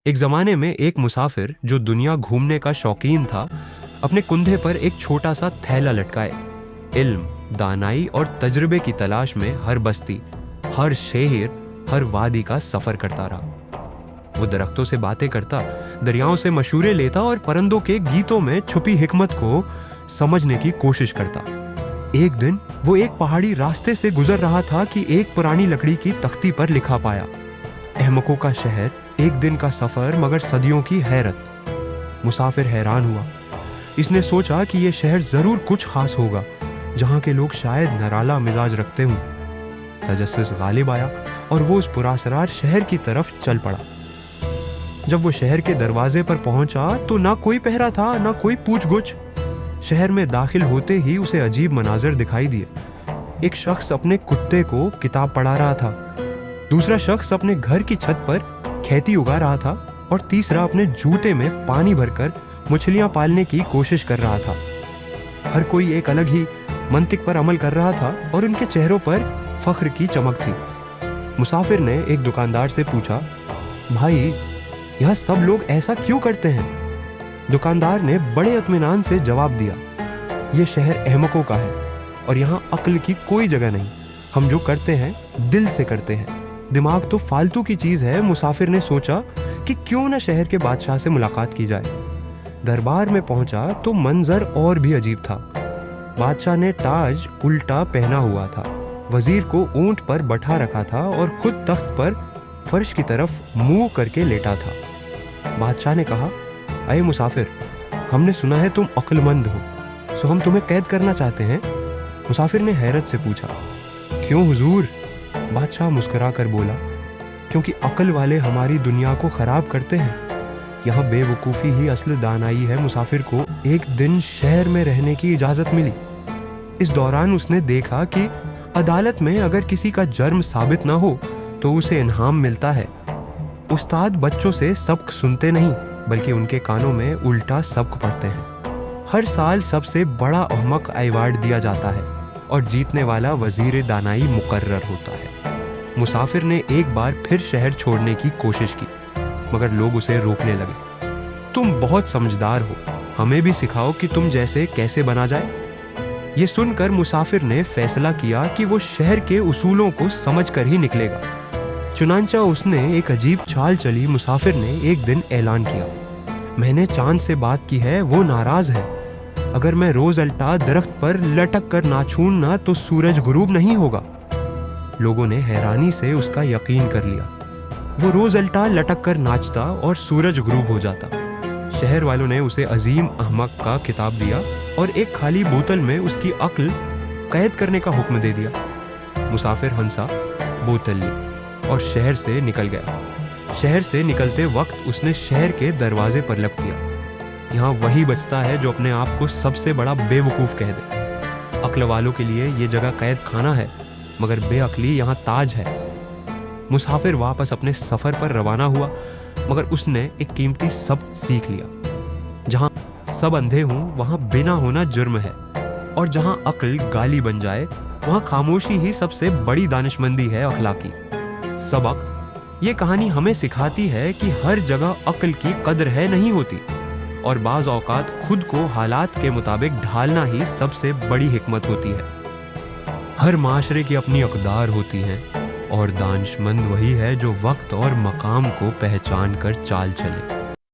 एक जमाने में एक मुसाफिर जो दुनिया घूमने का शौकीन था, अपने कंधे पर एक छोटा सा थैला लटकाए इल्म, दानाई और तजुर्बे की तलाश में हर बस्ती, हर शहर, हर वादी का सफर करता रहा। वो दरख्तों से बातें करता, दरियाओं से मशूरे लेता और परिंदों के गीतों में छुपी हिकमत को समझने की कोशिश करता। एक दिन वो एक पहाड़ी रास्ते से गुजर रहा था कि एक पुरानी लकड़ी की तख्ती पर लिखा पाया, अहमकों का शहर, एक दिन का सफर मगर सदियों की हैरत। मुसाफिर हैरान हुआ। इसने सोचा कि यह शहर जरूर कुछ खास होगा, जहां के लोग शायद नराला मिजाज रखते हों। तजस्सुस गालिब आया और वो उस पुरासरार शहर की तरफ चल पड़ा। जब वो शहर के दरवाजे पर पहुंचा तो ना कोई पहरा था, ना कोई पूछ-गुछ। शहर में दाखिल होते ही उसे अजीब मनाजर दिखाई दिए। एक शख्स अपने कुत्ते को किताब पढ़ा रहा था, दूसरा शख्स अपने घर की छत पर खेती उगा रहा था और तीसरा अपने जूते में पानी भरकर मछलियां पालने की कोशिश कर रहा था। हर कोई एक अलग ही मंतिक पर अमल कर रहा था और उनके चेहरों पर फख्र की चमक थी। मुसाफिर ने एक दुकानदार से पूछा, भाई, यह सब लोग ऐसा क्यों करते हैं? दुकानदार ने बड़े इत्मीनान से जवाब दिया, यह शहर अहमकों का है और यहाँ अक्ल की कोई जगह नहीं। हम जो करते हैं दिल से करते हैं, दिमाग तो फालतू की चीज है। मुसाफिर ने सोचा कि क्यों न शहर के बादशाह से मुलाकात की जाए। दरबार में पहुंचा तो मंजर और भी अजीब था। बादशाह ने ताज उल्टा पहना हुआ था, वजीर को ऊंट पर बैठा रखा था और खुद तख्त पर फर्श की तरफ मुंह करके लेटा था। बादशाह ने कहा, अये मुसाफिर, हमने सुना है तुम अक्लमंद हो, सो हम तुम्हें कैद करना चाहते हैं। मुसाफिर ने हैरत से पूछा, क्यों हुजूर? बादशाह मुस्कुरा कर बोला, क्योंकि अक्ल वाले हमारी दुनिया को खराब करते हैं। यहाँ बेवकूफ़ी ही असल दानाई है। मुसाफिर को एक दिन शहर में रहने की इजाज़त मिली। इस दौरान उसने देखा कि अदालत में अगर किसी का जुर्म साबित ना हो तो उसे इनाम मिलता है। उस्ताद बच्चों से सबक सुनते नहीं, बल्कि उनके कानों में उल्टा सबक पढ़ते हैं। हर साल सबसे बड़ा अहमक अवार्ड दिया जाता है और जीतने वाला वजीर दानाई मुकर्रर होता है। मुसाफिर ने एक बार फिर शहर छोड़ने की कोशिश की, मगर लोग उसे रोकने लगे। तुम बहुत समझदार हो, हमें भी सिखाओ कि तुम जैसे कैसे बना जाए। ये सुनकर मुसाफिर ने फैसला किया कि वो शहर के उसूलों को समझकर ही निकलेगा। चुनांचा उसने एक अजीब चाल चली। मुसाफिर ने एक दिन ऐलान किया, मैंने चांद से बात की है, वो नाराज है। अगर मैं रोज अल्टा दरख्त पर लटक कर ना छूना तो सूरज गुरूब नहीं होगा। लोगों ने हैरानी से उसका यकीन कर लिया। वो रोज अल्टा लटक कर नाचता और सूरज गुरूब हो जाता। शहर वालों ने उसे अजीम अहमक का खिताब दिया और एक खाली बोतल में उसकी अक्ल कैद करने का हुक्म दे दिया। मुसाफिर हंसा, बोतल ली और शहर से निकल गया। शहर से निकलते वक्त उसने शहर के दरवाजे पर लप दिया। यहाँ वही बचता है जो अपने आप को सबसे बड़ा बेवकूफ़ कह दे। अक्ल वालों के लिए ये जगह कैद खाना है, मगर बेअक्ली यहाँ ताज है। मुसाफिर वापस अपने सफ़र पर रवाना हुआ, मगर उसने एक कीमती सबक सीख लिया। जहाँ सब अंधे हों वहाँ बिना होना जुर्म है, और जहाँ अक्ल गाली बन जाए वहाँ खामोशी ही सबसे बड़ी दानिशमंदी है अखलाकी। सबक ये कहानी हमें सिखाती है कि हर जगह अक्ल की कदर है नहीं होती, और बाज़ औकात खुद को हालात के मुताबिक ढालना ही सबसे बड़ी हिकमत होती है। हर माशरे की अपनी अक़दार होती हैं, और दानिशमंद वही है जो वक्त और मकाम को पहचान कर चाल चले।